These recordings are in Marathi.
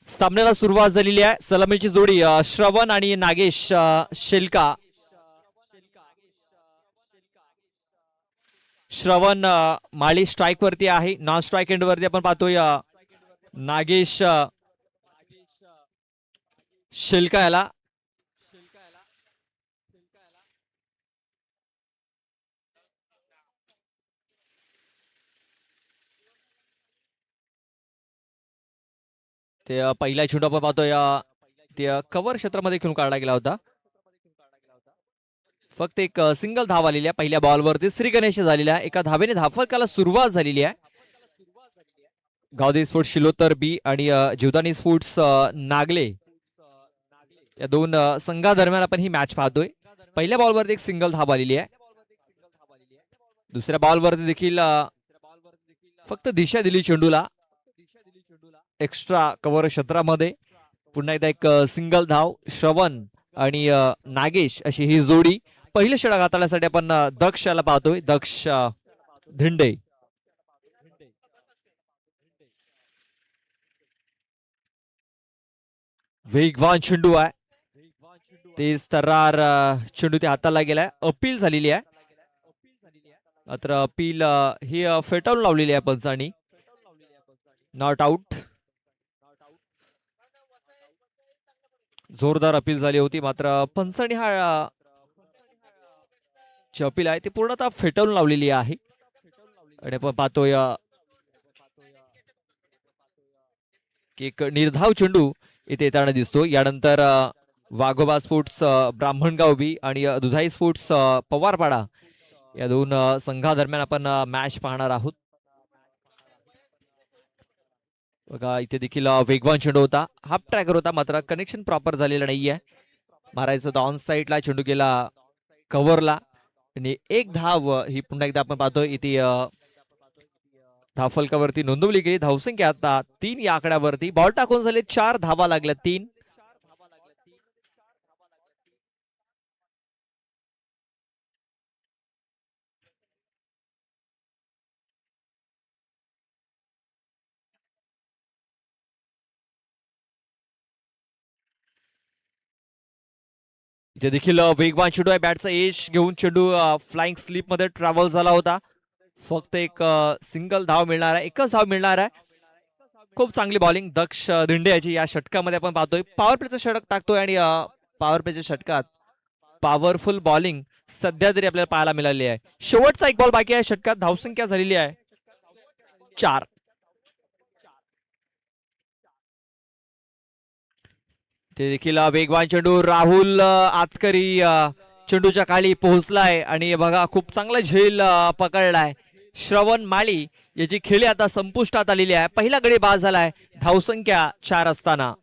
सामन्याला सुरुवात झालेली आहे. सलामीची जोडी श्रवण आणि नागेश शेलका. श्रवण माळी स्ट्राईक वरती आहे. नॉन स्ट्राईक एंड वरती आपण पाहतोय नागेश शेलका याला. ते पहिला चेंडू आपण पाहतोय ते कव्हर क्षेत्रामध्ये खेळून काढला गेला होता. फक्त एक सिंगल धाव आलेली आहे पहिल्या बॉलवरती. श्री गणेश झालेल्या आहे. एका धावेने धावफलकाला सुरुवात झालेली आहे. गावदेवी स्पोर्ट्स शिलोतर बी आणि जीवदानी स्पोर्ट्स नागले या दोन संघादरम्यान आपण ही मॅच पाहतोय. पहिल्या बॉलवरती एक सिंगल धाव आलेली आहे. दुसऱ्या बॉलवरती देखील फक्त दिशा दिली चेंडूला एक्स्ट्रा कव्हर क्षेत्रामध्ये. पुन्हा एकदा एक सिंगल धाव. श्रवण आणि नागेश अशी ही जोडी. पहिलं षटक हाताळण्यासाठी आपण दक्ष याला पाहतोय. दक्ष धिंडे. वेगवान चेंडू आहे. तेज तर्रार चेंडू ते हाताला गेलाय. अपील झालेली आहे. मात्र अपील ही फेटाळून लावलेली आहे पंचांनी. Not out. जोरदार अपील झाली होती मात्र पंचांनी हा जी अपील आहे ती पूर्णतः फेटाळून लावलेली आहे. आणि आपण पाहतोय की एक निर्धाव चेंडू इथे येताना दिसतो. यानंतर वाघोबा स्पोर्ट्स ब्राह्मणगाव बी आणि दुधाई स्पोर्ट्स पवारपाडा या दोन संघादरम्यान आपण मॅच पाहणार आहोत. बघा इथे देखील वेगवान चेंडू होता. हाफ ट्रॅकर होता मात्र कनेक्शन प्रॉपर झालेलं नाहीये. मारायचं होतं ऑन साईडला. चेंडू गेला कव्हरला आणि एक धाव ही पुन्हा एकदा आपण पाहतोय इथे धावफलकावरती नोंदवली गेली. धावसंख्या आता 3 या आकड्यावरती. बॉल टाकून झाले 4 धावा लागल्या. 3. इथे देखील वेगवान चेंडू आहे. बॅटचा एज घेऊन चेंडू फ्लाइंग स्लिप मध्ये ट्रॅव्हल झाला होता. फक्त एक सिंगल धाव मिळणार आहे. एकच धाव मिळणार आहे. खूप चांगली बॉलिंग दक्ष धिंडे याची या षटकामध्ये आपण पाहतोय. पॉवर प्लेचं षटक टाकतोय आणि पॉवर प्लेच्या षटकात पॉवरफुल बॉलिंग सध्या तरी आपल्याला पाहायला मिळाली आहे. शेवटचा एक बॉल बाकी आहे षटकात. धावसंख्या झालेली आहे 4. ते देखील वेगवान चेंडू. राहुल आतकरी चेंडूच्या खाली पोहोचलाय आणि बघा खूप चांगला झेल पकडलाय. श्रवण माळी याची खेळी आता संपुष्टात आलेली आहे. पहिला गडी बाद झालाय धावसंख्या 4 असताना.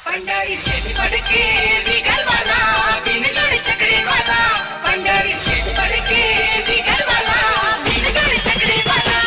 पंढरी शेत पडके बिगरवाला बिनजोड चकडेवाला. पंढरी शेत पडके बिगरवाला बिनजोड चकडेवाला.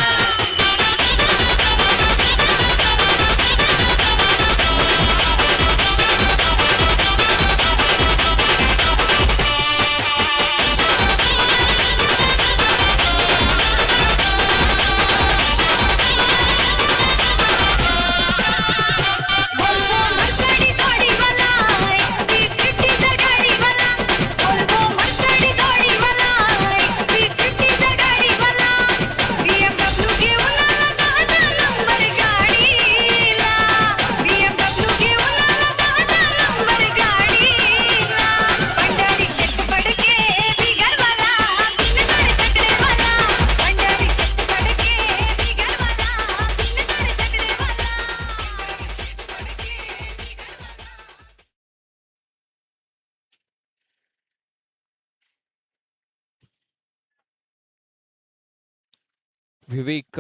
विवेक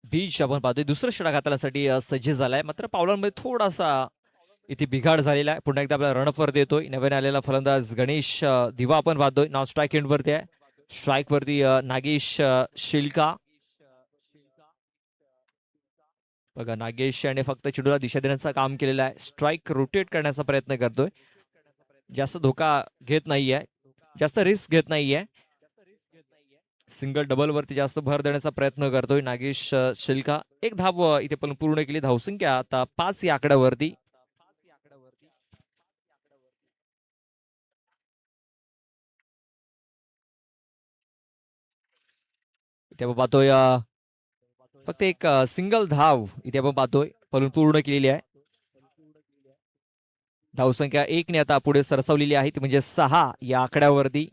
बीज आपण पाहतोय दुसरं षटक हाताळण्यासाठी सज्ज झालाय. मात्र पावलांमध्ये थोडासा इथे बिघाड झालेला आहे. पुन्हा एकदा आपल्याला रनअप येतोय. नवीन आलेला फलंदाज गणेश दिवा आपण पाहतोय. नॉन स्ट्राईक एंड वरती आहे. स्ट्राईक वरती नागेश शिलका. बघा नागेश याने फक्त चेंडूला दिशा देण्याचं काम केलेलं आहे. स्ट्राईक रोटेट करण्याचा प्रयत्न करतोय. जास्त धोका घेत नाहीये. जास्त रिस्क घेत नाहीये. सिंगल डबल वरती जास्त भर देण्याचा प्रयत्न करतोय नागेश शिल्का. एक धाव इथे पण पूर्ण केली. धावसंख्या आता 5 या आकड्यावरती. इथे आपण पाहतोय फक्त एक सिंगल धाव इथे आपण पाहतोय पण पूर्ण केलेली आहे. धावसंख्या 1 ने आता पुढे सरसावलेली आहे ती म्हणजे 6 या आकड्यावरती.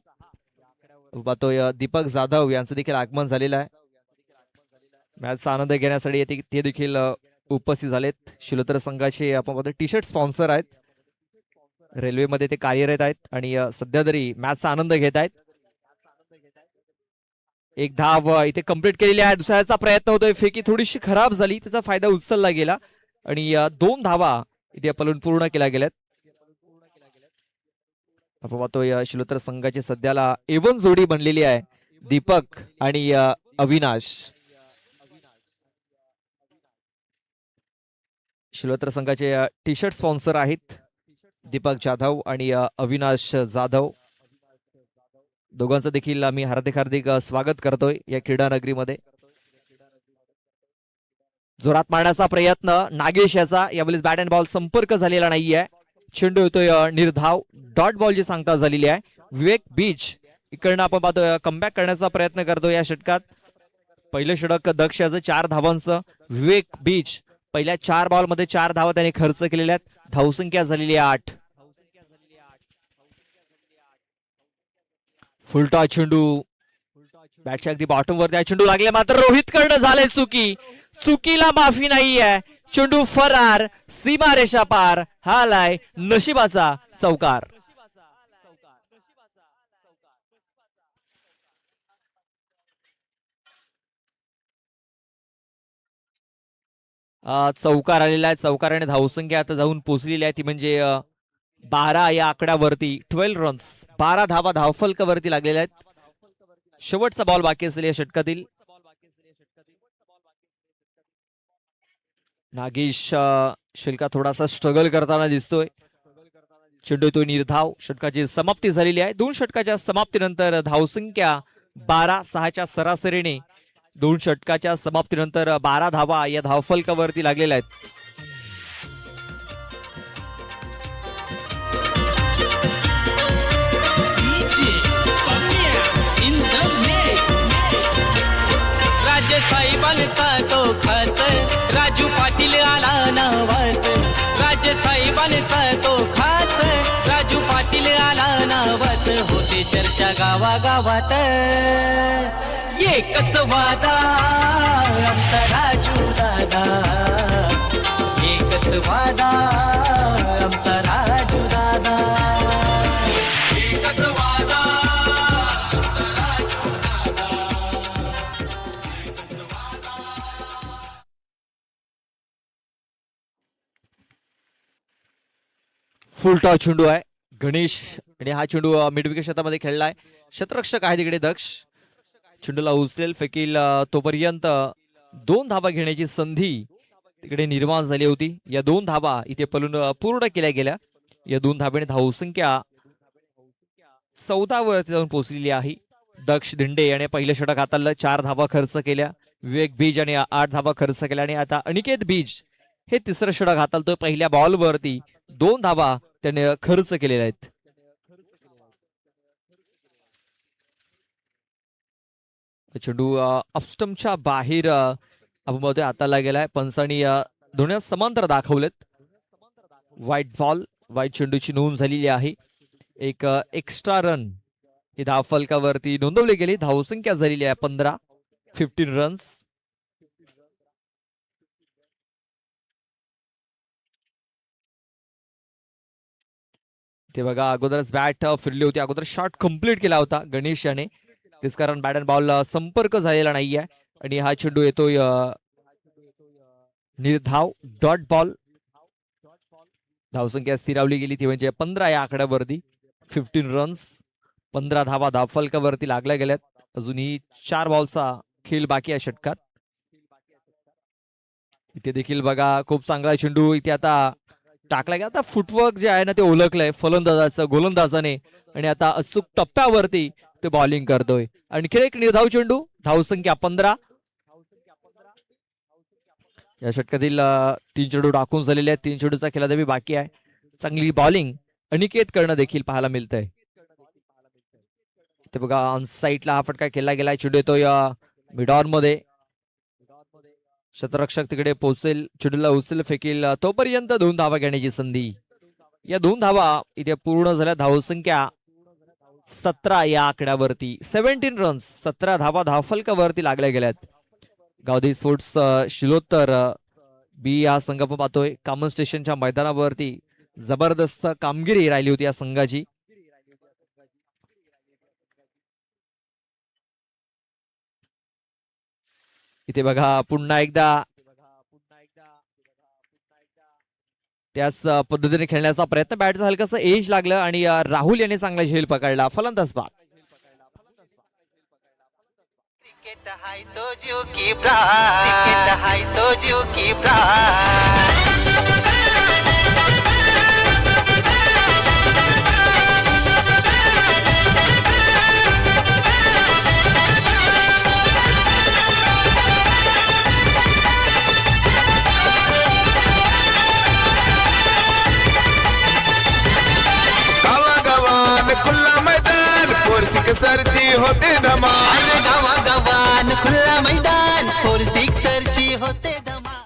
पाहतोय दीपक जाधव यांचं देखील आगमन झालेलं आहे. मॅचचा आनंद घेण्यासाठी ते देखील उपस्थित झालेत. शिलोत्र संघाचे आपण पाहतो टी शर्ट स्पॉन्सर आहेत. रेल्वेमध्ये ते कार्यरत आहेत आणि सध्या तरी मॅचचा आनंद घेत आहेत. एक धाव इथे कंप्लीट केलेली आहे. दुसऱ्याचा प्रयत्न होतोय. फेकी थोडीशी खराब झाली. त्याचा फायदा उचलला गेला आणि 2 धावा इथे पलून पूर्ण केल्या गेल्यात. आपण पाहतोय शिलोत्र संघाची सध्याला एवन जोडी बनलेली आहे. दीपक आणि अविनाश. शिलोत्र संघाचे टी शर्ट स्पॉन्सर आहेत दीपक जाधव आणि अविनाश जाधव. दोघांचं देखील आम्ही हार्दिक स्वागत करतोय या क्रीडा नगरीमध्ये. जोरात मारण्याचा प्रयत्न नागेश याचा. यावेळेस बॅट अँड बॉल संपर्क झालेला नाहीये. चेंडू येतोय निर्धाव. डॉट बॉलची सांगता झालेली आहे. विवेक बीज इकडनं आपण पाहतोय कमबॅक करण्याचा प्रयत्न करतो या षटकात. पहिलं षटक दक्ष याचं 4 धावांचं. विवेक बीज पहिल्या 4 बॉलमध्ये 4 धावा त्याने खर्च केलेल्या आहेत. धावसंख्या झालेली आहे 8. फुलटॉ चेंडू बॅटच्या अगदी बॉटम वरती चेंडू लागले मात्र रोहित कडनं झाले चुकी. चुकीला माफी नाहीये. चेंडू फरार. सीमारेषा पार. हा आलाय नशिबाचा चौकार. चौकार आलेला आहे. चौकाराने धावसंख्या आता जाऊन पोहोचलेली आहे ती म्हणजे 12 या आकड्यावरती. 12 रन्स 12 धावा धावफलकावरती लागलेल्या आहेत. शेवटचा बॉल बाकी असेल या षटकातील. नागेश शिल्का थोडासा स्ट्रगल करताना दिसतोय. चेंडू तो निर्धाव. षटकाची समाप्ती झालेली आहे. 2 षटकाच्या समाप्तीनंतर धावसंख्या 12-6च्या सरासरीने 2 षटकाच्या समाप्तीनंतर 12 धावा या धावफलकावरती लागलेल्या आहेत. साहेबांचा तो खास राजू पाटील आला नावास. राजे साहेबांचा तो खास राजू पाटील आला नावास. होते चर्चा गावागावात एकच वादा आमचा राजू दादा. एकच वादा आमचा राजू दादा. एकच वादा फुलटॉ चेंडू आहे. गणेश आणि हा चेंडू मिड विकेट क्षेत्रामध्ये खेळलाय. क्षेत्ररक्षक आहे तिकडे दक्ष. चेंडूला उचलेल फेकील तोपर्यंत 2 धावा घेण्याची संधी तिकडे निर्माण झाली होती. या 2 धावा इथे पलून पूर्ण केल्या गेल्या. या 2 धाब्याने धावसंख्या 14 वरती जाऊन पोहोचलेली आहे. दक्ष धिंडे याने पहिलं षटक हाताळलं. 4 धावा खर्च केल्या. विवेक बीज याने 8 धावा खर्च केल्या आणि आता अनिकेत बीज हे तिसरं षटक हाताळतोय. पहिल्या बॉलवरती 2 धावा त्याने खर्च केलेल्या आहेत. चेंडू ऑफस्टमच्या बाहेर आपण बघतोय हाताला गेलाय. पंचांनी दोन्ही समांतर दाखवलेत. व्हाईट बॉल व्हाईट चेंडूची नोंद झालेली आहे. एक एक्स्ट्रा रन ही धावफलकावरती नोंदवली गेली. धावसंख्या झालेली आहे 15 रन्स. ते बघा अगोदरच बॅट फिरली होती. अगोदर शॉट कंप्लीट केला होता गणेश याने. तेच कारण बॅट अँड बॉल संपर्क झालेला नाहीये आणि हा चेंडू येतोय निर्धाव. Dot ball. धावसंख्या स्थिरावली गेली ती म्हणजे 15 या आकड्यावरती. 15 रन्स 15 धावा धावफलकावरती लागल्या गेल्यात. अजूनही 4 बॉलचा खेळ बाकी आहे षटकात. इथे देखील बघा खूप चांगला चेंडू इथे आता टाकला गेला. आता फुटवर्क जे आहे ना ते ओळखलंय फलंदाजाचं गोलंदाजाने आणि आता अचूक टप्प्यावरती ते बॉलिंग करतोय. आणखी एक निर्धाव चेंडू, धावसंख्या 15. या षटकातील 3 चेंडू टाकून झालेले आहेत. 3 चेंडूचा खेळाडू बाकी आहे. चांगली बॉलिंग अनिकेत करणं देखील पाहायला मिळतंय. ते बघा ऑन साईडला हा फटका केला गेलाय. चेंडू येतोय मिड ऑन मध्ये. शतरक्षक तिकडे पोहोचेल, चेंडूला उचल फेकील तोपर्यंत 2 धावा घेण्याची संधी. या 2 धावा इथे पूर्ण झाल्या. धावसंख्या 17 या आकड्यावरती. 17 रन्स, 17 धावा धावफलकावरती लागल्या गेल्यात. गावदी स्पोर्ट्स शिलोत्तर बी हा संघ आपण पाहतोय. कॉमन स्टेशनच्या मैदानावरती जबरदस्त कामगिरी राहिली होती या संघाची. इथे बघा पुन्हा एकदा त्याच पद्धतीने खेळण्याचा प्रयत्न. बॅटचं हलकसं एज लागलं आणि राहुल याने चांगला झेल पकडला. फलंदाज बाद. क्रिकेट हाय तो जीव की प्राण, क्रिकेट हाय तो जीव की प्राण. खुला मैदान फोर सिक्सरची होते धमाल. गावागावान खुला मैदान फोर सिक्सरची होते धमाल.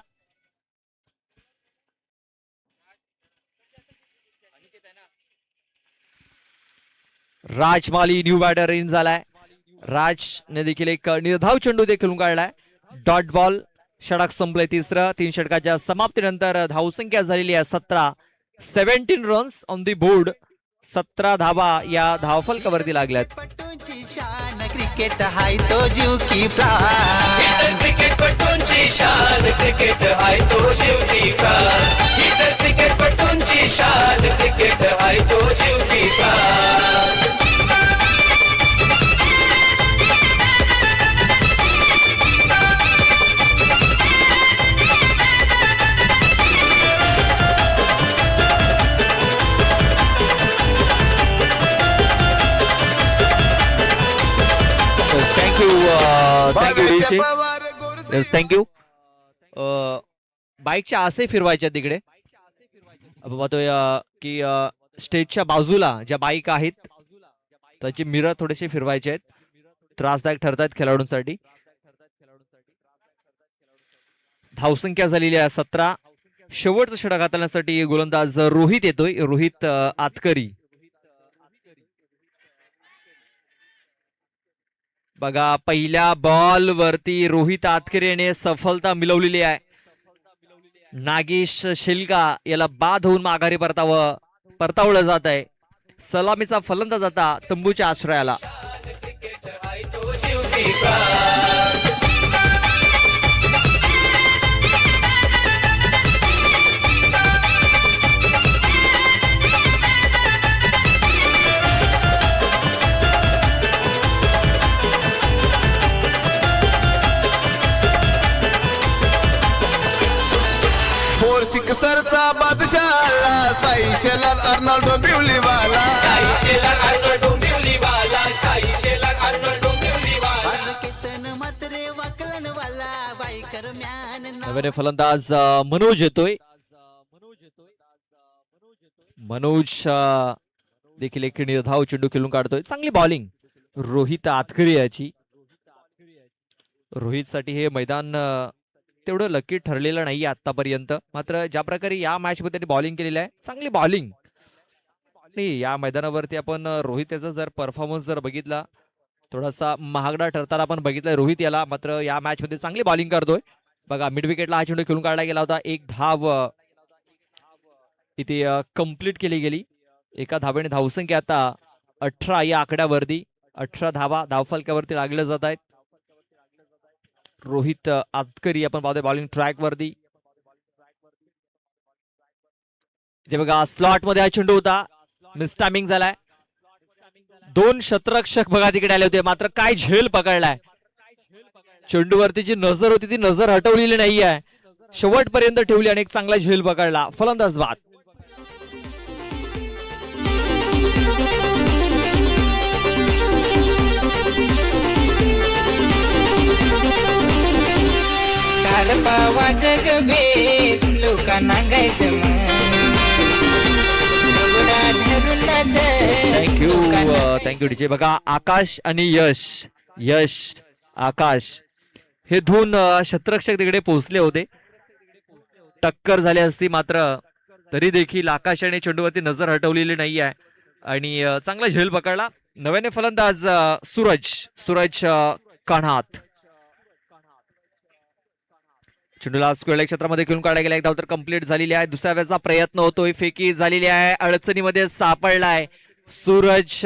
राजमाली न्यू बॅटर इन झालाय. राजने देखील एक निर्धाव चेंडू देखील काढलाय. Dot ball. षटक संपलंय तिसरं. 3 षटकाच्या समाप्तीनंतर धावसंख्या झालेली आहे 17. 17 रन्स ऑन दी बोर्ड. 17 धावा या धावफलकावरती लागल्यात. पटूंची शान क्रिकेट हाय तो जीव की प्राण. क्रिकेटपटूंची शान क्रिकेट हाय तो जीव की प्राण. क्रिकेटपटूंची शान क्रिकेट हाय तो जीव की प्राण. थँक्यू. बाईकच्या आसे फिरवायच्या तिकडे. आपण पाहतोय की स्टेजच्या बाजूला ज्या बाईक आहेत त्याचे मिरर थोडेसे फिरवायचे आहेत. त्रासदायक ठरतात खेळाडूंसाठी. धावसंख्या झालेली आहे 17. शेवटचं षटक हाताळण्यासाठी गोलंदाज रोहित येतोय. रोहित आतकरी. बघा पहिल्या बॉल वरती रोहित आतकरी याने सफलता मिळवलेली आहे. नागेश शिलका याला बाद होऊन माघारी परतावलं जात आहे. सलामीचा फलंदाज आता तंबूच्या आश्रयाला. फोर सिक्सरचा बादशाह आला. साई शेलार अर्नाल्डो बिवलीवाला. म्हात्रे वाकलन वाला बाईकर म्यान. नव्याने फलंदाज मनोज येतोय. मनोज देखील एक निर्धाव चेंडू खेळून काढतोय. चांगली बॉलिंग रोहित आतकरी याची. रोहित साठी हे मैदान तेवढं लकी ठरलेलं नाही आतापर्यंत. मात्र ज्या प्रकारे या मॅच मध्ये त्यांनी बॉलिंग केलेली आहे चांगली बॉलिंग. नाही या मैदानावरती आपण रोहित याचा जर परफॉर्मन्स जर बघितला थोडासा महागडा ठरताना आपण बघितलाय रोहित याला. मात्र या मॅच मध्ये चांगली बॉलिंग करतोय. बघा मिड विकेटला हा चेंडू खेळून काढला गेला होता. 1 धाव इथे कंप्लीट केली गेली. एका धावेने धावसंख्या आता 18 या आकड्यावरती. 18 धावा धावफलकावरती लागल्या जात आहेत. रोहित आतकरी आपण पाहतोय बॉलिंग ट्रॅक वरती. इथे बघा स्लॉट मध्ये हा चेंडू होता. मिस टायमिंग झालाय. 2 शतरक्षक बघा तिकडे आले होते. मात्र काय झेल पकडलाय. चेंडूवरती जी नजर होती ती नजर हटवलेली नाही आहे. शेवटपर्यंत ठेवली आणि एक चांगला झेल पकडला. फलंदाज बाद. काल पावाचं ग बेस लोकांना गायचं थँक्यू डीजे. बघा आकाश आणि यश आकाश हे धून शतरक्षक तिकडे पोहोचले होते. टक्कर झाली असती मात्र तरी देखील आकाश आणि चेंडूवरती नजर हटवलेली नाही आहे आणि चांगला झेल पकडला. नव्याने फलंदाज सूरज कान्हात. चेंडूला स्क्वेअर क्षेत्रामध्ये घेऊन काढला गेला. एक धाव तर कंप्लीट झालेली आहे. दुसऱ्या वेळेचा प्रयत्न होतोय. फेकी झालेली आहे. अडचणीमध्ये सापडलाय सूरज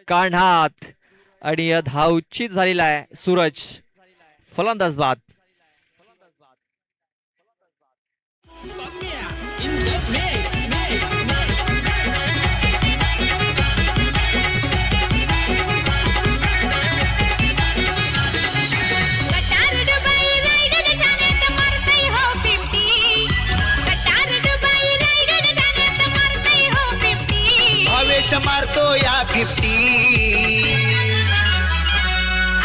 कान्हात आणि धाव उचित झालेला आहे. सूरज फलंदाज बाद. भावेश मारतो या 50.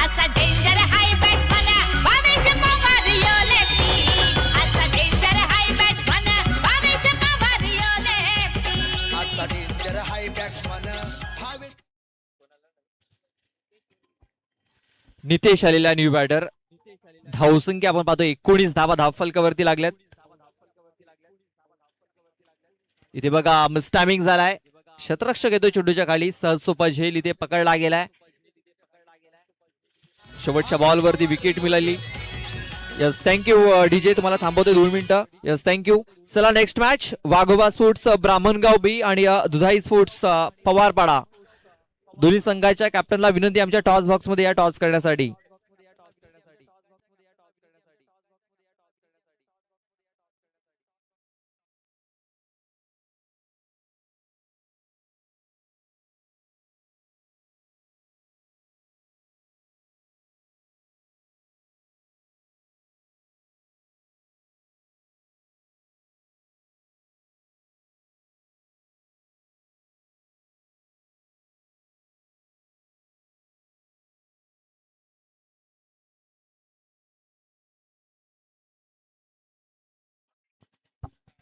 असा डेंजर हाय बॅट्समन भावेश पवार यो लेफ्टी. असा डेंजर हाय बॅट्समन भावेश पवार यो लेफ्टी. असा डेंजर हाय बॅट्समन भावेश. नितेश आलेला न्यू बॅटर. धावसंख्या आपण पाहतो 19 धावा धावफलकावरती लागल्यात. इथे बघा मिस टायमिंग झालाय. शतरक्षक येतो चेंडूच्या खाली. सहज सोपा झेल इथे पकडला गेलाय. शेवटच्या बॉलवरती विकेट मिळाली. Yes thank you DJ. तुम्हाला थांबवतोय 2 मिनिटं. Yes thank you. चला नेक्स्ट मॅच वाघोबा स्पोर्ट्स ब्राह्मणगाव बी आणि दुधाई स्पोर्ट्स पवारपाडा. दोन्ही संघाच्या कॅप्टनला विनंती आमच्या टॉस बॉक्स मध्ये या टॉस करण्यासाठी.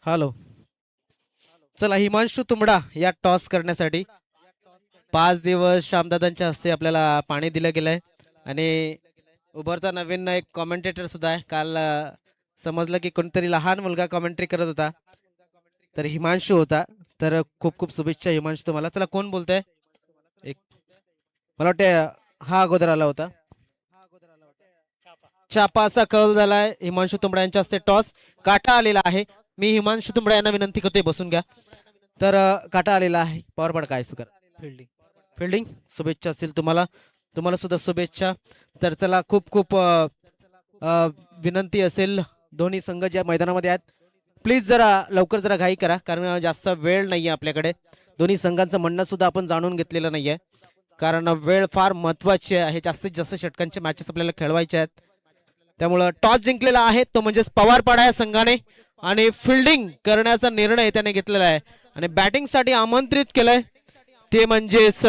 हॅलो. चला हिमांशु तुंबडा या टॉस करण्यासाठी 5 दिवस श्यामदादांच्या हस्ते आपल्याला पाणी दिलं गेलंय आणि उभरता नवीन एक कॉमेंटेटर सुद्धा आहे. काल समजलं की कोणतरी लहान मुलगा कॉमेंट्री करत होता तर हिमांशु होता. तर खूप खूप शुभेच्छा हिमांशु तुम्हाला. चला कोण बोलतंय? एक मला वाटते हा अगोदर आला होता. चापा असा कल झालाय. हिमांशु तुंबडा यांच्या हस्ते टॉस. काटा आलेला आहे. मी हिमांशु तुंबडा यांना विनंती करतोय बसून घ्या. तर काटा आलेला आहे. पॉवर काय सुकर फिल्डिंग शुभेच्छा असतील तुम्हाला. तुम्हाला सुद्धा शुभेच्छा. तर चला खूप खूप विनंती असेल दोन्ही संघ ज्या मैदानामध्ये आहेत प्लीज जरा लवकर जरा घाई करा कारण जास्त वेळ नाहीये आपल्याकडे. दोन्ही संघांचं म्हणणं सुद्धा आपण जाणून घेतलेलं नाहीये कारण वेळ फार महत्वाची आहे. जास्तीत जास्त षटकांचे मॅचेस आपल्याला खेळवायचे आहेत. त्यामुळं टॉस जिंकलेला आहे तो म्हणजेच पवारपाडा या संघाने आणि फिल्डिंग करण्याचा निर्णय त्याने घेतलेला आहे आणि बॅटिंग साठी आमंत्रित केलंय ते म्हणजेच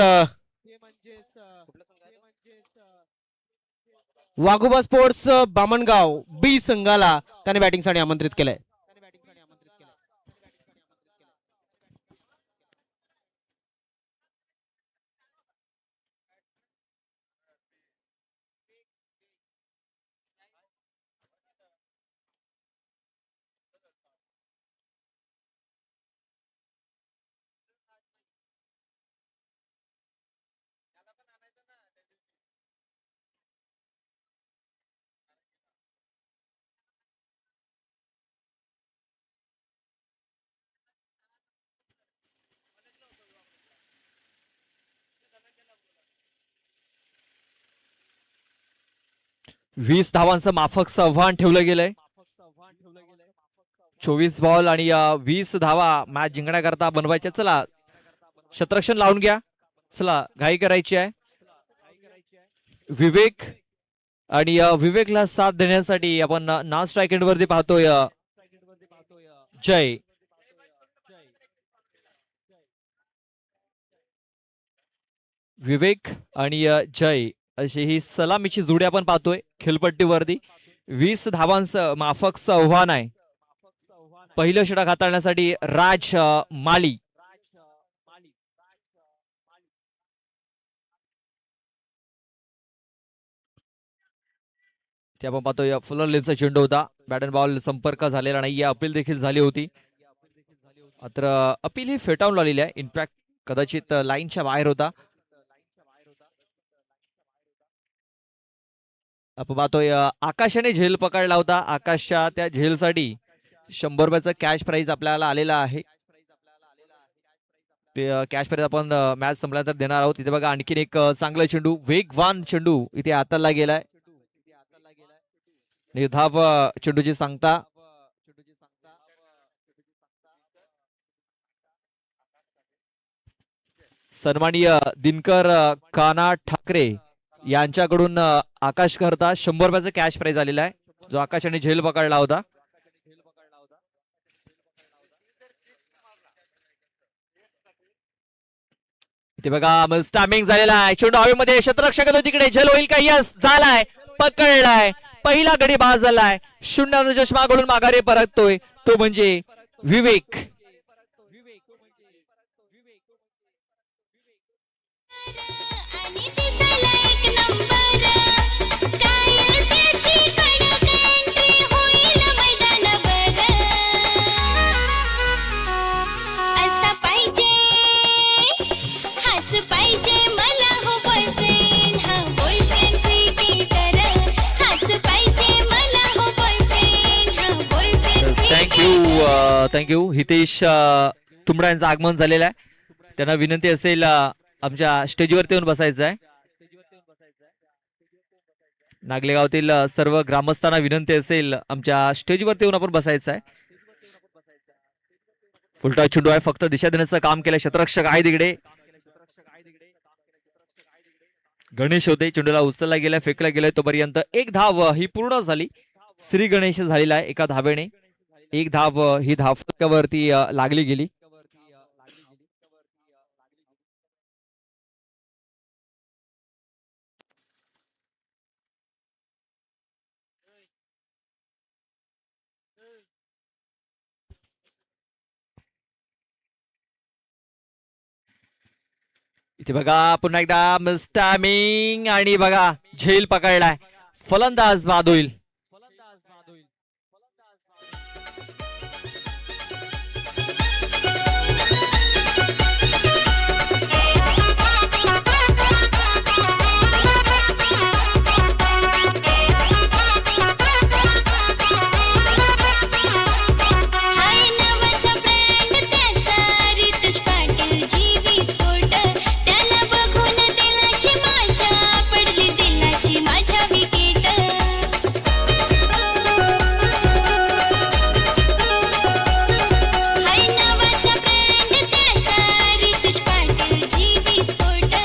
वाघोबा स्पोर्ट्स बामणगाव बी संघाला त्याने बॅटिंग साठी आमंत्रित केलंय. वीस धावांचं माफक आव्हान ठेवलं गेलंय. 24 बॉल आणि 20 धावा मॅच जिंकण्याकरता बनवायच्या. चला शतरक्षण लावून घ्या. चला घाई करायची आहे. विवेक आणि विवेकला साथ देण्यासाठी आपण नॉन स्ट्राईक एंड वरती पाहतोय जय. विवेक आणि जय अशी ही सलामीची जोडी आपण पाहतोय खेळपट्टीवरती. 20 धावांचं माफकचं आव्हान आहे पहिलं षटक हाताळण्यासाठी राज माळी. ते आपण पाहतोय फुलर लेनचा चेंडू होता. बॅट अँड बॉल संपर्क झालेला नाही. अपील देखील झाली होती. मात्र अपील ही फेटाळून लावलेली आहे. इनफॅक्ट कदाचित लाईनच्या बाहेर होता. आपण पाहतोय आकाशाने झेल पकडला होता. आकाशच्या त्या झेलसाठी 100 रुपयाचं कॅश प्राइज आपल्याला आलेला आहे. ते कॅश प्राइज आपण मॅच संपल्यानंतर देणार आहोत. इथे बघा आणखीन एक चांगला चेंडू, वेगवान चेंडू इथे हाताला गेलाय. निर्धाव चेंडूची सांगता. सन्माननीय दिनकर काना ठाकरे यांच्याकडून आकाश करता 100 रुपयाचं कॅश प्राइज आलेला आहे, जो आकाशाने झेल पकडला होता. इथे बघा मस्त टायमिंग झालेला आहे. चेंडू हवेमध्ये, क्षेत्ररक्षक तिकडे, झेल होईल का? यस झालाय, पकडलाय. पहिला गडी बाद झालाय. 0 चष्मा घालून माघारी परततोय तो म्हणजे विवेक. आणि दिसायला एक नंबर, काय त्याची कडक एंट्री होईल मैदानभर. असा पाहिजे, हाच पाहिजे मला हो बॉयफ्रेंड. हा बॉयफ्रेंड क्रिकेटर, हाच पाहिजे मला हो बॉयफ्रेंड. हा बॉयफ्रेंड. थँक्यू हितेश तुंबडा यांचं आगमन झालेलं आहे. त्यांना विनंती असेल आमच्या स्टेजवरती येऊन बसायचं आहे. नागलेगावतील सर्व ग्रामस्थांना विनंती असेल आमच्या स्टेजवरती येऊन आपण बसायचं आहे. फुलटा चेंडू आहे, फक्त दिशा देण्याचं काम केलं. क्षेत्ररक्षक आहे तिकडे, गणेश होते. चेंडूला उचलला गेलाय, फेकला गेलाय. तोपर्यंत एक धाव ही पूर्ण झाली. श्री गणेश झालेला आहे एका धावेने. एक धाव ही धावफलकावरती लागली गेली. इथे बघा पुन्हा एकदा मिस टायमिंग आणि बघा झेल पकडलाय. फलंदाज बाद होईल. हाय नावाचा ब्रँड त्याचा, रितेश पाटील जीवी स्पोर्ट. त्याला बघून दिलाची माझ्या, पडली दिलाची माझ्या विकेट. हाय नावाचा ब्रँड त्याचा, रितेश पाटील जीवी स्पोर्ट.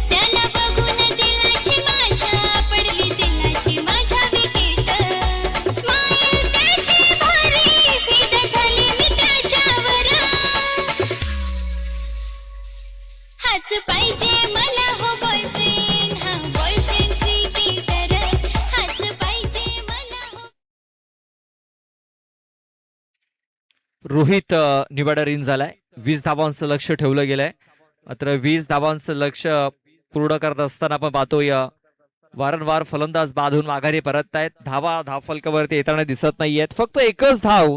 त्याला बघून दिलाची माझ्या, पडली दिलाची माझ्या विकेट. स्माईल त्याची भारी, फिदा झाली मी त्याच्यावर. हाच पाहिजे मला हो बॉयफ्रेंड. हा बॉयफ्रेंड क्रिकेटर, हाच पाहिजे मला हो. रोहित निवाडा इन झालाय. 20 धावांचं लक्ष ठेवलं गेलंय. मात्र 20 धावांचं लक्ष पूर्ण करत असताना आपण पाहतोय वारंवार फलंदाज बाद होऊन माघारी परततायत. धावा धावफलकावरती येताना दिसत नाहीयेत. फक्त एकच धाव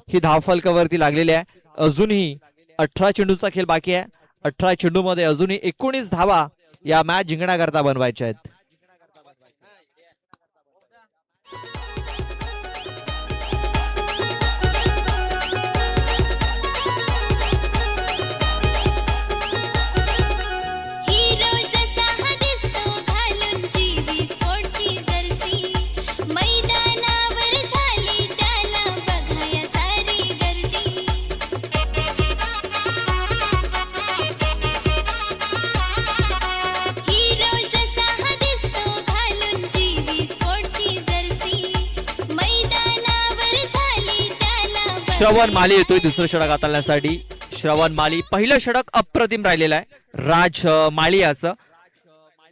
ही धावफलकावरती लागलेली आहे. अजूनही 18 चेंडूचा खेळ बाकी आहे. 18 चेंडू मध्ये अजूनही 19 धावा या मॅच जिंकण्याकरता बनवायच्या आहेत. हिरो जसा हा दिसतो घालून जीवी स्पोर्टची जर्सी. मैदानावर झाली त्याला बघाया सारी गर्दी. हिरो जसा हा दिसतो घालून जीवी स्पोर्टची जर्सी. मैदानावर झाली त्याला श्रवण माली येतोय दुसरं षटक हाताळण्यासाठी. श्रवण माली पहिलं षटक अप्रतिम राहिलेलं आहे राज माळी याचं.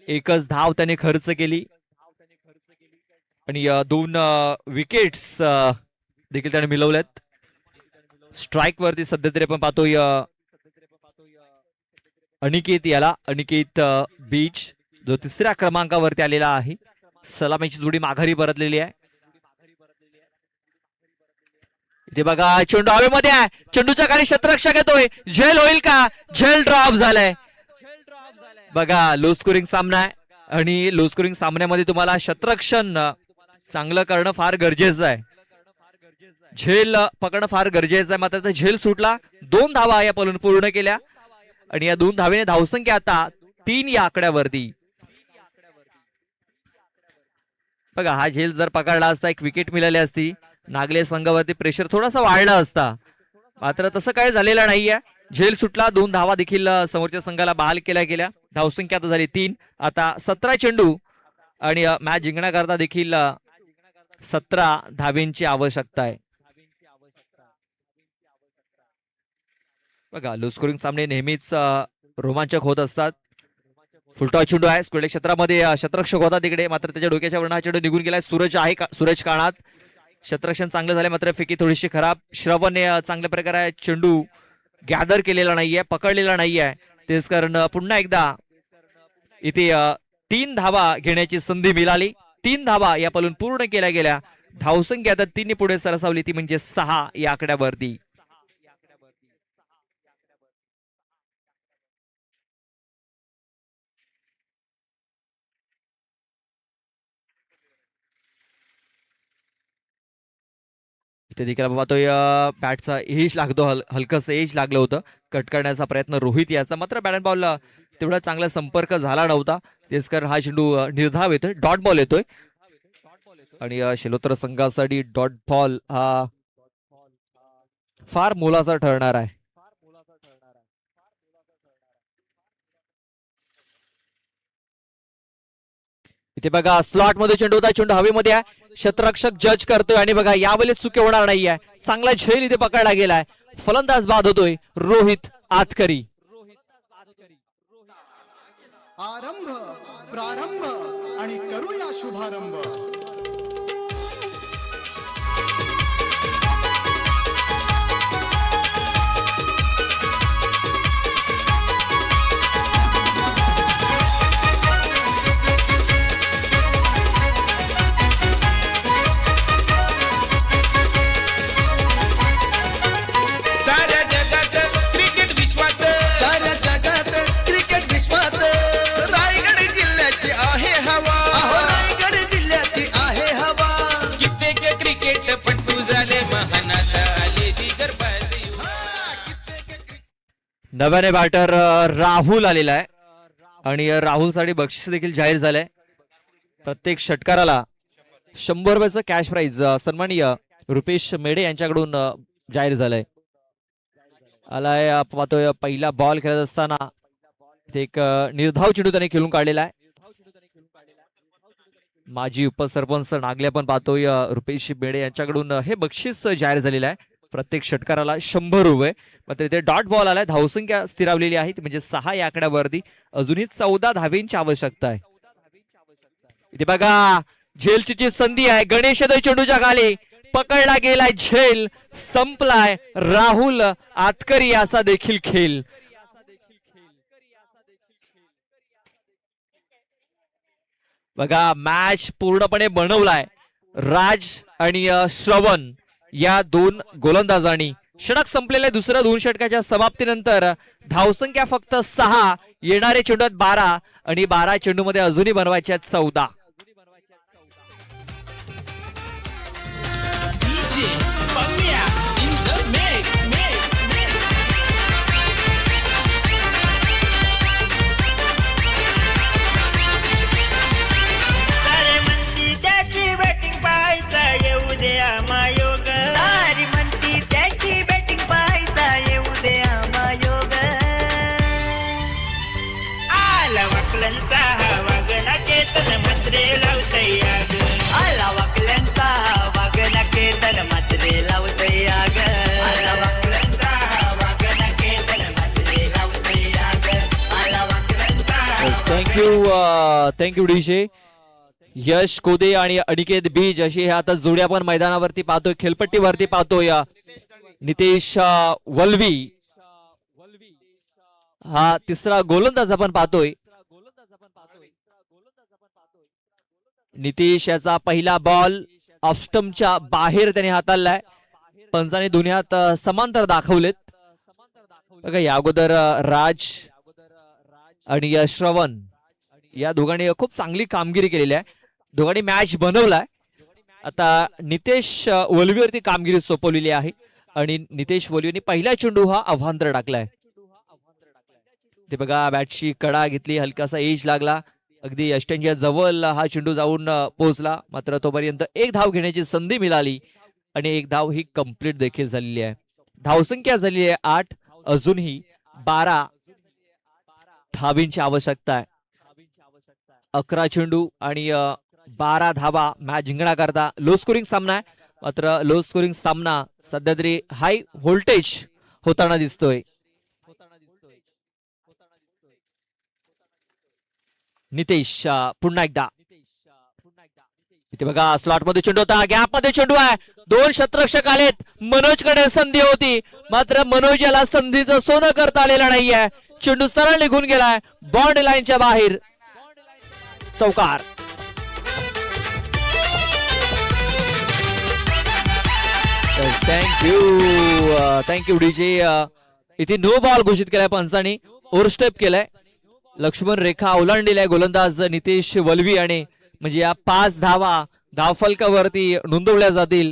एकच धाव त्याने खर्च केली आणि 2 विकेट्स देखील त्याने मिळवल्यात. स्ट्राईक वरती सध्या तरी आपण पाहतोय अनिकेत बीच जो 3ऱ्या क्रमांकावरती आलेला आहे. सलामीची जोडी माघारी परतलेली आहे. इथे बघा चेंडू हवेमध्ये आहे. चेंडूच्या खाली शतरक्षक येतोय. झेल होईल का? झेल ड्रॉप झालाय. बघा लो स्कोरिंग सामना आहे आणि लो स्कोरिंग सामन्यामध्ये तुम्हाला शतरक्षण चांगलं करणं फार गरजेचं आहे. झेल पकडणं फार गरजेचं आहे. मात्र आता झेल सुटला. 2 धावा या पूर्ण केल्या आणि या 2 धावेने धावसंख्या आता 3 या आकड्यावरती. बघा हा झेल जर पकडला असता 1 विकेट मिळाली असती. नागले संघावरती प्रेशर थोडासा वाढला असता. मात्र तसं काय झालेलं नाहीये. झेल सुटला. 2 धावा देखील समोरच्या संघाला बहाल केल्या गेल्या. धावसंख्या आता झाली 3. आता 17 चेंडू आणि मॅच जिंकण्याकरता देखील 17 धावेंची आवश्यकता आहे. बघा लो स्कोरिंग सामने नेहमीच रोमांचक होत असतात. फुलटॉस चेंडू आहे. स्क्वेअर क्षेत्रामध्ये शतरक्षक होता तिकडे. मात्र त्याच्या डोक्याच्या वरनं हा चेंडू निघून गेलाय. सूरज काणात. शतरक्षण चांगलं झालंय मात्र फेकी थोडीशी खराब. श्रवणने चांगल्या प्रकारे चेंडू गॅदर केलेला नाहीये, पकडलेला नाहीये. तेच कारण पुन्हा एकदा इथे 3 धावा घेण्याची संधी मिळाली. 3 धावा या पलून पूर्ण केल्या गेल्या. धावसंख्या आता 3 पुढे सरसावली ती म्हणजे 6 या आकड्यावरती. इथे देखील आपण पाहतोय बॅटचा एज लागतो. हलकस एज लागलं होतं. कट करण्याचा प्रयत्न रोहित याचा. मात्र बॅट अँड बॉलला तेवढा चांगला संपर्क झाला नव्हता. तेच कारण हा चेंडू निर्धाव येतोय. डॉट बॉल येतोय आणि शेलोत्तर संघासाठी डॉट बॉल हा फार मोलाचा ठरणार आहे. इथे बघा स्लॉट मध्ये चेंडू होता. चेंडू हवेमध्ये आहे. शतरक्षक जज करतोय आणि बघा यावेळेस चुकी होणार नाहीये. चांगला झेल इथे पकडला गेलाय. फलंदाज बाद होतोय रोहित आतकरी. आरंभ प्रारंभ आणि करूया शुभारंभ. साऱ्या जगात क्रिकेट विश्वात साऱ्या जगात क्रिकेट विश्वात रायगड जिल्ह्याची आहे हवा. रायगड जिल्ह्याची आहे हवा. कित्येक क्रिकेट पट्टू झाले महानात आले दिगरबाजी. नव्याने बॅटर राहुल आलेला आहे आणि राहुलसाठी बक्षीस देखील जाहीर झालंय. प्रत्येक षटकाराला 100 रुपयाचं कॅश प्राइज सन्माननीय रुपेश मेढे यांच्याकडून जाहीर झालंय. आलाय पाहतोय पहिला बॉल खेळत असताना एक निर्धाव चेंडू त्याने खेळून काढलेला आहे. माजी उपसरपंच नागले पण पाहतोय रुपेश मेढे यांच्याकडून हे बक्षीस जाहीर झालेलं आहे. प्रत्येक षटकाराला 100 रुपये. मात्र इथे डॉट बॉल आलाय. धावसंख्या स्थिरावलेली आहे म्हणजे 6 या आकड्यावरती. अजूनही 14 धावेंची आवश्यकता आहे. इथे बघा झेलची संधी आहे. गणेश चेंडूच्या खाली पकडला गेलाय. झेल संपलाय. राहुल आतकरी असा देखील खेळ. बघा मॅच पूर्णपणे बनवलाय राज आणि श्रवण या 2 गोलंदाजांनी. षटक संपलेल्या दुसऱ्या 2 षटकाच्या समाप्तीनंतर धावसंख्या फक्त 6. येणारे चेंडूत 12 आणि 12 चेंडूमध्ये अजूनही बनवायच्या 14. DJ Bamia in the mix. सारे म्हणती त्याची बॅटिंग पाहायचा येऊ द्या मायोग. सारी म्हणती त्याची बॅटिंग पाहायचा येऊ द्या मायोग. आला वाकलंचा हा वागणा केतन मात्रे लावतय आग. आला वाकलंचा हा वागणा केतन मात्रे लावतय आग. आला वाकलंचा हा वागणा केतन मात्रे लावतय आग. आला वाकलंचा हा थँक्यू डीजे. यश कोदे आणि अनिकेत बीज अशी हे आता जोडी आपण मैदानावरती पाहतोय, खेळपट्टीवरती पाहतोय. नितेश वल्वी हा तिसरा गोलंदाज आपण पाहतोय. नितेश याचा पहिला बॉल ऑफ स्टंपच्या बाहेर त्याने हाताळलाय. पंचाने दोन्ही हात समांतर दाखवलेत. बघा या अगोदर राज आणि श्रवण या दोघांनी खूप चांगली कामगिरी केलेली आहे. दोघांनी मॅच बनवलाय. आता नितेश वल्वीवरती कामगिरी सोपवलेली आहे आणि नितेश वल्वीने पहिला चेंडू हा अवांतर टाकलाय. ते बघा बॅटची कडा घेतली, हलकासा एज लागला, अगदी यष्ट्यांच्या जवळ हा चेंडू जाऊन पोहोचला. मात्र तोपर्यंत एक धाव घेण्याची संधी मिळाली आणि एक धाव ही कंप्लीट देखील झालेली आहे. धावसंख्या झालेली आहे 8. अजूनही 12 धावींची आवश्यकता आहे. 11 चेंडू आणि 12 धावा मॅच जिंकण्याकरता लो स्कोरिंग सामना आहे. मात्र लो स्कोरिंग सामना सध्या तरी हाय व्होल्टेज होताना दिसतोय. नितेश पुन्हा एकदा इथे बघा स्लॉट मध्ये चेंडू होता, गॅप मध्ये चेंडू आहे. 2 शतरक्षक आलेत. मनोजकडे संधी होती, मात्र मनोज याला संधीचं सोनं करता आलेलं नाहीये. चेंडू सरळ निघून गेलाय बॉन्ड लाईनच्या बाहेर. चौकार. Thank you DJ. इथे नो बॉल घोषित केलाय पंचांनी, ओव्हरस्टेप केलाय. लक्ष्मण रेखा ओलांडलेला आहे गोलंदाज नितेश वल्वी आणि म्हणजे या 5 धावा धावफलकावरती नोंदवल्या जातील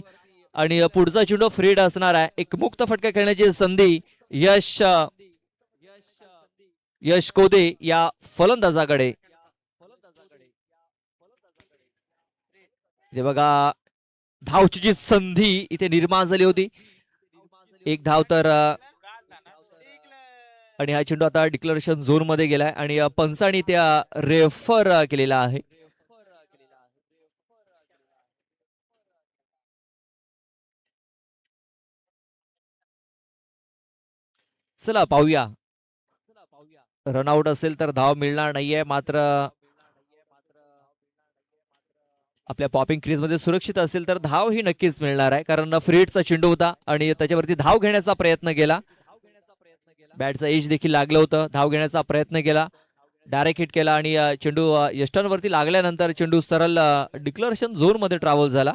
आणि पुढचा चेंडू फ्रीड असणार आहे. एक मुक्त फटका खेळण्याची संधी यश कोदे या फलंदाजाकडे. इथे बघा धावची जी संधी इथे निर्माण झाली होती. एक धाव तर आणि हा चेंडू आता डिक्लेरेशन झोन मध्ये गेलाय आणि पंचांनी त्या रेफर केलेला आहे. चला पाहूया. रनआउट असेल तर धाव मिळणार नाहीये, मात्र आपल्या पॉपिंग क्रीज मध्ये सुरक्षित असेल तर धाव ही नक्कीच मिळणार आहे, कारण फ्रीडचा चेंडू होता आणि त्याच्यावरती धाव घेण्याचा प्रयत्न केला. बॅटचा एज देखील लागलं होतं. धाव घेण्याचा प्रयत्न केला, डायरेक्ट हिट केला आणि चेंडू यष्टांवरती लागल्यानंतर चेंडू सरळ डिक्लेरेशन झोन मध्ये ट्रॅव्हल झाला.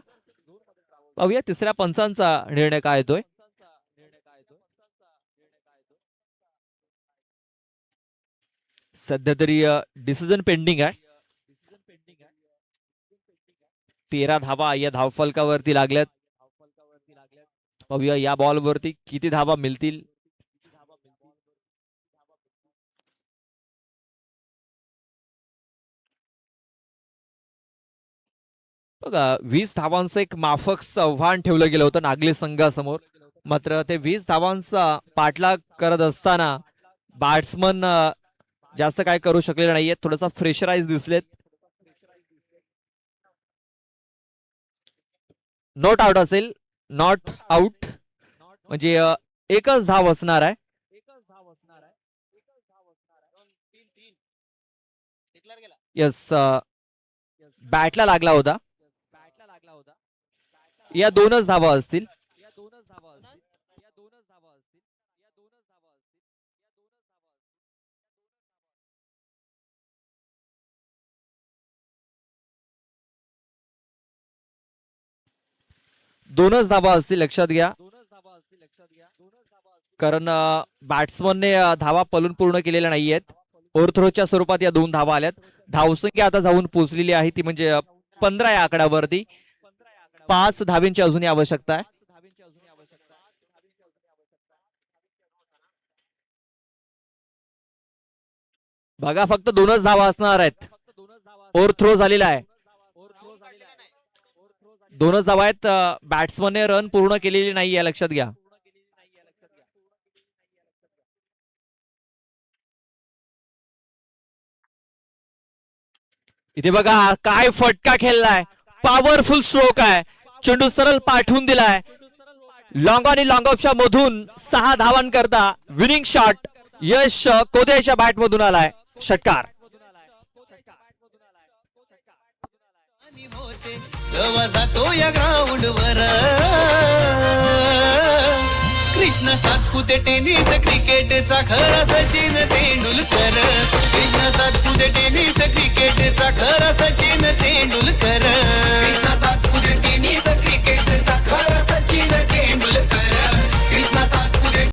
पाहूया तिसऱ्या पंचांचा निर्णय काय येतोय. सध्या तरी डिसिजन पेंडिंग आहे. 13 धावा या धावफलकावरती लागल्यात. पाहूया या बॉलवरती किती धावा मिळतील. बघा 20 धावांचं एक माफक आव्हान ठेवलं गेलं होतं नागली संघासमोर. मात्र ते 20 धावांचा पाठलाग करत असताना बॅट्समन जास्त काय करू शकलेले नाहीये. थोडासा फ्रेशराईज दिसलेत. नॉट आउट असेल, नॉट आउट म्हणजे एकच धाव असणार आहे. यस, बॅटला लागला होता. या 2च धावा असतील. दोनच धावा असतील, लक्षात घ्या, कारण बॅट्समनने धावा पलून पूर्ण केलेल्या नाहीयेत. ओव्हरथ्रोच्या स्वरूपात या 2 धावा आल्यात. धावसंख्या आता जाऊन पोहोचलेली आहे ती म्हणजे 15 या आकड्यावरती. 5 धावींची अजूनही आवश्यकता आहे. बघा फक्त 2च धावा असणार आहेत. ओव्हरथ्रो झालेला आहे. 2च धावा आहेत. बॅट्समनने रन पूर्ण केलेली नाहीये, लक्षात घ्या. इथे बघा काय फटका खेळलाय. पॉवरफुल स्ट्रोक आहे. चेंडू सरळ पाठवून दिलाय. लॉंग आणि लॉंग ऑफच्या मधून 6 धावांकरता विनिंग शॉट यश कोदयाच्या बॅट मधून आलाय. षटकार. जेव्हा जातो या ग्राउंड वर कृष्ण सातपुते टेनिस क्रिकेटचा खरा सचिन तेंडुलकर कृष्ण सातपुते टेनिस क्रिकेटचा खरा सचिन तेंडुलकर